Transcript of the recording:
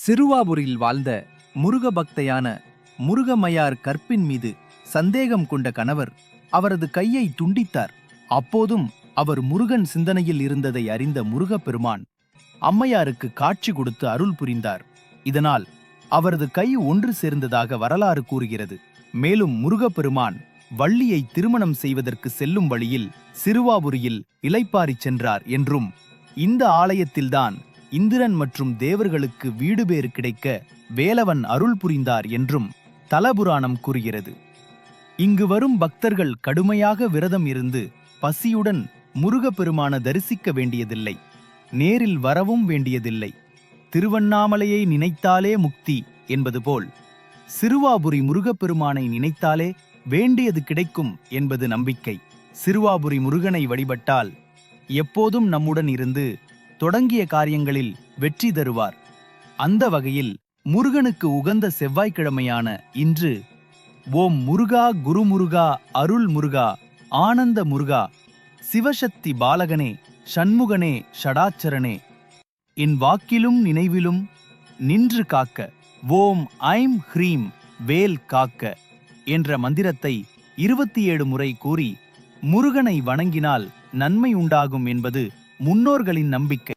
சிறுவாபுரியில் வாழ்ந்த முருக பக்தையான முருகமையார் கற்பின் மீது சந்தேகம் கொண்ட கணவர் அவரது கையை துண்டித்தார். அப்போதும் அவர் முருகன் சிந்தனையில் இருந்ததை அறிந்த முருகப்பெருமான் அம்மையாருக்கு காட்சி கொடுத்து அருள் புரிந்தார். இதனால் அவரது கை ஒன்று சேர்ந்ததாக வரலாறு கூறுகிறது. மேலும் முருகப்பெருமான் வள்ளியை திருமணம் செய்வதற்கு செல்லும் வழியில் சிறுவாபுரியில் இளைப்பாறிச் சென்றார் என்றும், இந்த ஆலயத்தில்தான் இந்திரன் மற்றும் தேவர்களுக்கு வீடு பேறு கிடைக்க வேலவன் அருள் புரிந்தார் என்றும் தலபுராணம் கூறுகிறது. இங்கு வரும் பக்தர்கள் கடுமையாக விரதம் இருந்து பசியுடன் முருகப்பெருமான தரிசிக்க வேண்டியதில்லை, நேரில் வரவும் வேண்டியதில்லை. திருவண்ணாமலையை நினைத்தாலே முக்தி என்பது போல் சிறுவாபுரி முருகப்பெருமானை நினைத்தாலே வேண்டியது கிடைக்கும் என்பது நம்பிக்கை. சிறுவாபுரி முருகனை வழிபட்டால் எப்போதும் நம்முடன் இருந்து தொடங்கிய காரியங்களில் வெற்றி தருவார். அந்த வகையில் முருகனுக்கு உகந்த செவ்வாய்க்கிழமையான இன்று ஓம் முருகா குருமுருகா அருள் முருகா ஆனந்த முருகா சிவசக்தி பாலகனே ஷண்முகனே ஷடாச்சரனே என் வாக்கிலும் நினைவிலும் நின்று காக்க ஓம் ஐம் ஹ்ரீம் வேல் காக்க என்ற மந்திரத்தை 27 முறை கூறி முருகனை வணங்கினால் நன்மை உண்டாகும் என்பது முன்னோர்களின் நம்பிக்கை.